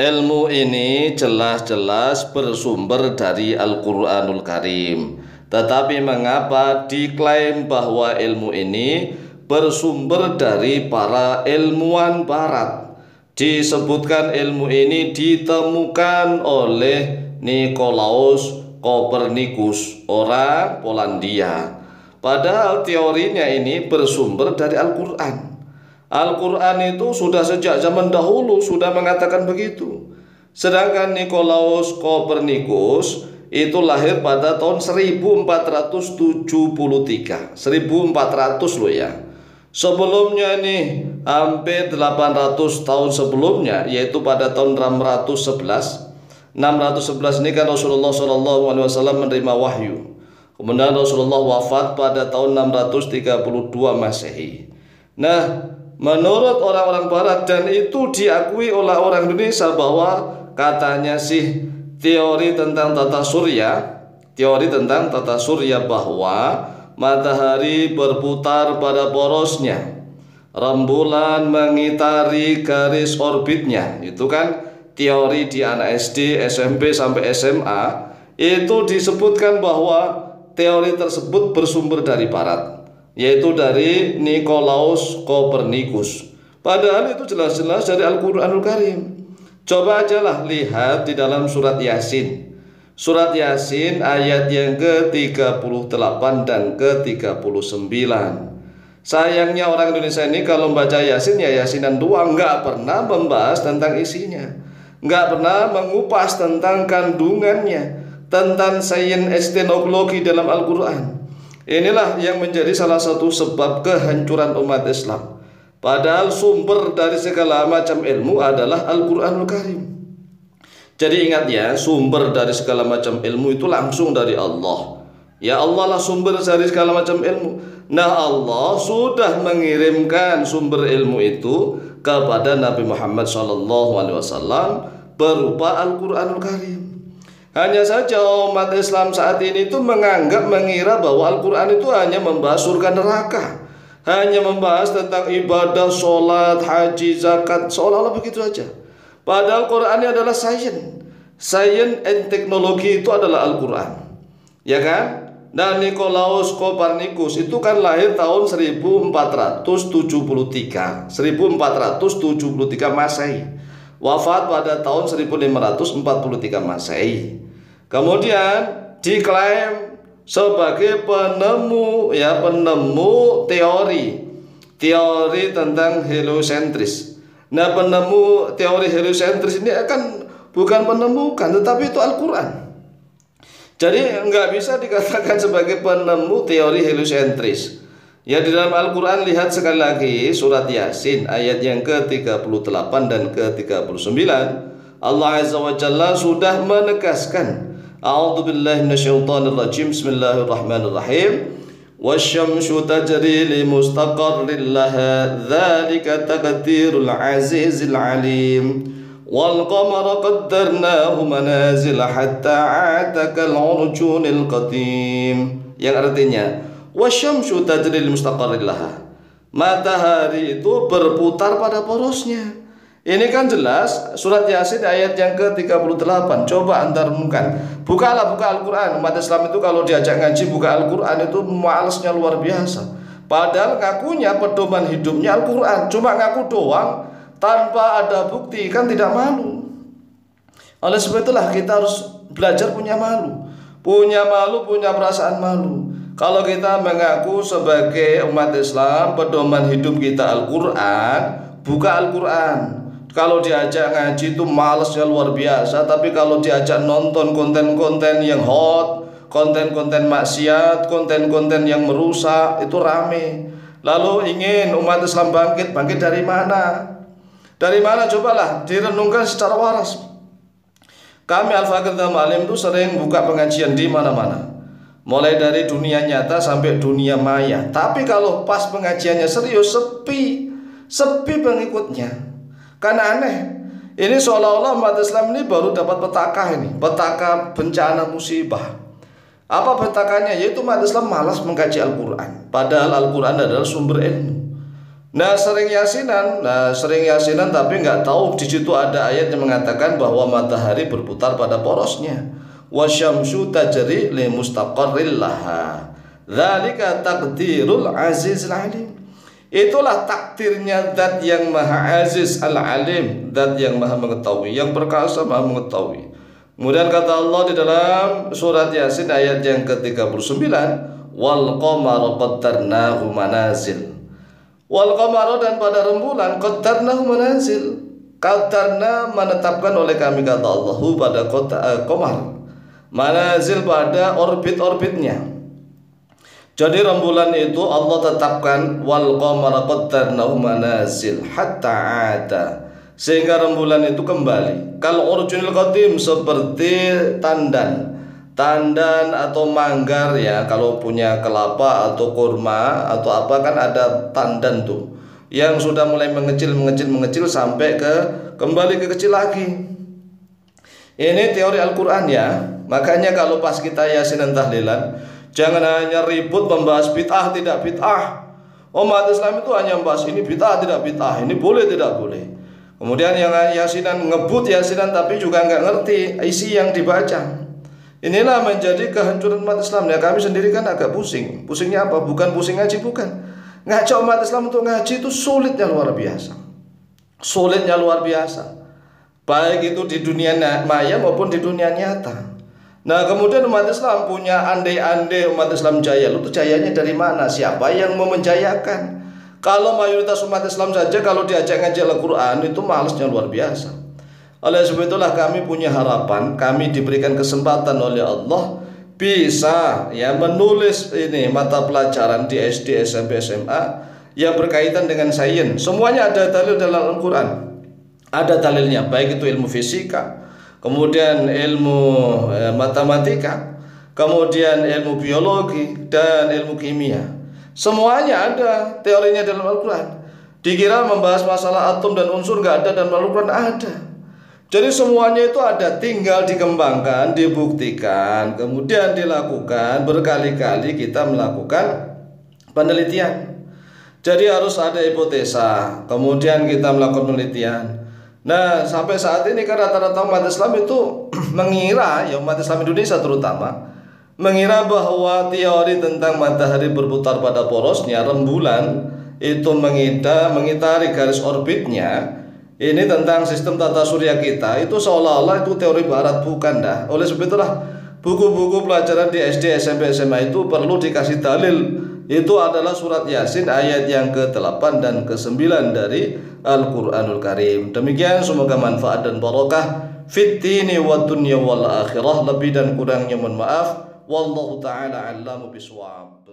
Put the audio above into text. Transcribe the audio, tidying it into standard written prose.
ilmu ini jelas-jelas bersumber dari Al-Quranul Karim. Tetapi mengapa diklaim bahwa ilmu ini bersumber dari para ilmuwan barat? Disebutkan ilmu ini ditemukan oleh Nikolaus Kopernikus, orang Polandia. Padahal teorinya ini bersumber dari Al-Quran. Al-Quran itu sudah sejak zaman dahulu sudah mengatakan begitu. Sedangkan Nikolaus Kopernikus itu lahir pada tahun 1473. 1400 loh ya. Sebelumnya ini hampir 800 tahun sebelumnya, yaitu pada tahun 611. 611 ini kan Rasulullah SAW menerima wahyu. Kemudian Rasulullah wafat pada tahun 632 Masehi. Nah, menurut orang-orang barat, dan itu diakui oleh orang Indonesia, bahwa katanya sih teori tentang tata surya bahwa matahari berputar pada porosnya, rembulan mengitari garis orbitnya. Itu kan teori di anak SD, SMP sampai SMA. Itu disebutkan bahwa teori tersebut bersumber dari barat, yaitu dari Nikolaus Kopernikus. Padahal itu jelas-jelas dari Al-Quranul Karim. Coba ajalah lihat di dalam surat Yasin. Surat Yasin ayat yang ke-38 dan ke-39. Sayangnya orang Indonesia ini kalau membaca Yasin ya Yasinan doang, nggak pernah membahas tentang isinya, nggak pernah mengupas tentang kandungannya, tentang sains estenologi dalam Al-Quran. Inilah yang menjadi salah satu sebab kehancuran umat Islam. Padahal sumber dari segala macam ilmu adalah Al-Quranul Karim. Jadi ingat ya, sumber dari segala macam ilmu itu langsung dari Allah. Ya Allah lah sumber dari segala macam ilmu. Nah, Allah sudah mengirimkan sumber ilmu itu kepada Nabi Muhammad SAW berupa Al-Quranul Karim. Hanya saja umat Islam saat ini itu mengira bahwa Al-Quran itu hanya membahas surga neraka, hanya membahas tentang ibadah, sholat, haji, zakat, seolah-olah begitu saja. Padahal Quran ini adalah sains and teknologi itu adalah Al-Quran, ya kan? Dan Nikolaus Kopernikus itu kan lahir tahun 1473 Masehi, wafat pada tahun 1543 Masehi. Kemudian diklaim sebagai penemu teori tentang heliosentris. Nah, penemu teori heliosentris ini akan bukan penemukan, tetapi itu Al-Quran. Jadi nggak bisa dikatakan sebagai penemu teori heliosentris. Ya, di dalam Al-Quran lihat sekali lagi surat Yasin ayat yang ke-38 dan ke-39. Allah Azza wa Jalla sudah menegaskan, A'udzubillahi minasyaitonirrajim, Bismillahirrahmanirrahim. Wasyamsu tajri li mustaqarrin laha, dzalika taqdirul azizil alim. Wal qamara qaddarnahu manazila hatta 'ada kal 'urjunil qadim. Yang artinya wasyamsu tajri li mustaqarrin laha, matahari itu berputar pada porosnya. Ini kan jelas surat Yasin ayat yang ke-38. Coba anda renungkan. Buka Al-Quran. Umat Islam itu kalau diajak ngaji buka Al-Quran itu malesnya luar biasa. Padahal ngakunya pedoman hidupnya Al-Quran, cuma ngaku doang tanpa ada bukti, kan tidak malu. Oleh sebab itulah kita harus belajar punya malu, punya perasaan malu. Kalau kita mengaku sebagai umat Islam, pedoman hidup kita Al-Quran, buka Al-Quran. Kalau diajak ngaji itu malesnya luar biasa. Tapi kalau diajak nonton konten-konten yang hot, konten-konten maksiat, konten-konten yang merusak, itu rame. Lalu ingin umat Islam bangkit dari mana? Dari mana? Cobalah direnungkan secara waras. Kami Al-Fakir Alim itu sering buka pengajian di mana-mana, mulai dari dunia nyata sampai dunia maya. Tapi kalau pas pengajiannya serius, sepi pengikutnya. Karena aneh, ini seolah-olah umat Islam ini baru dapat petaka bencana musibah. Apa petakanya? Yaitu umat Islam malas mengkaji Al-Quran. Padahal Al-Quran adalah sumber ilmu. sering yasinan tapi nggak tahu di situ ada ayat yang mengatakan bahwa matahari berputar pada porosnya. Wasyamsu tajri li mustaqarril laha. Dzalika taqdirul azizil alim. Itulah takdirnya zat yang maha aziz al-alim, zat yang maha mengetahui, yang perkasa maha mengetahui. Kemudian kata Allah di dalam surat Yasin ayat yang ke-39, wal qamara qaddarnahu manazil. Wal qamara, dan pada rembulan, qaddarnahu manazil. Qaddarna menetapkan oleh kami, kata Allah, pada qamar. Manazil pada orbit-orbitnya. Jadi rembulan itu Allah tetapkan, wal qamara qaddarnahu manazil hatta ada, sehingga rembulan itu kembali kal urjunil qadim, seperti tandan atau manggar ya. Kalau punya kelapa atau kurma atau apa kan ada tandan tuh yang sudah mulai mengecil sampai kembali ke kecil lagi. Ini teori Al-Qur'an ya. Makanya kalau pas kita Yasin dan tahlilan, jangan hanya ribut membahas bid'ah tidak bid'ah. Umat Islam itu hanya membahas ini bid'ah tidak bid'ah, ini boleh tidak boleh. Kemudian yang yasinan ngebut yasinan tapi juga nggak ngerti isi yang dibaca. Inilah menjadi kehancuran umat Islam. Ya kami sendiri kan agak pusing. Pusingnya apa? Bukan pusing ngaji, bukan. Ngajak umat Islam untuk ngaji itu sulitnya luar biasa. Sulitnya luar biasa. Baik itu di dunia maya maupun di dunia nyata. Nah kemudian umat Islam punya andai-andai umat Islam jaya. Lu tuh jayanya dari mana? Siapa yang mau menjayakan? Kalau mayoritas umat Islam saja kalau diajak ngaji Al-Quran itu malesnya luar biasa. Oleh sebab itulah kami punya harapan, kami diberikan kesempatan oleh Allah bisa ya menulis ini mata pelajaran di SD, SMP, SMA yang berkaitan dengan sains. Semuanya ada dalil dalam Al-Quran. Ada dalilnya, baik itu ilmu fisika, kemudian ilmu matematika, kemudian ilmu biologi dan ilmu kimia. Semuanya ada teorinya dalam Al-Quran. Dikira membahas masalah atom dan unsur nggak ada, dan Al-Quran ada. Jadi semuanya itu ada, tinggal dikembangkan, dibuktikan, kemudian dilakukan. Berkali-kali kita melakukan penelitian. Jadi harus ada hipotesa, kemudian kita melakukan penelitian. Nah sampai saat ini kan rata-rata umat Islam itu mengira, ya umat Islam Indonesia terutama, mengira bahwa teori tentang matahari berputar pada porosnya, rembulan itu mengitari garis orbitnya, ini tentang sistem tata surya kita, itu seolah-olah itu teori barat, bukan dah. Oleh sebab itulah buku-buku pelajaran di SD, SMP, SMA itu perlu dikasih dalil. Itu adalah surat Yasin ayat yang ke-8 dan ke-9 dari Al-Quranul Karim. Demikian, semoga manfaat dan barakah fit dini wad dunya wal akhirah. Lebih dan kurangnya mohon maaf. Wallahu ta'ala a'lamu bishawab.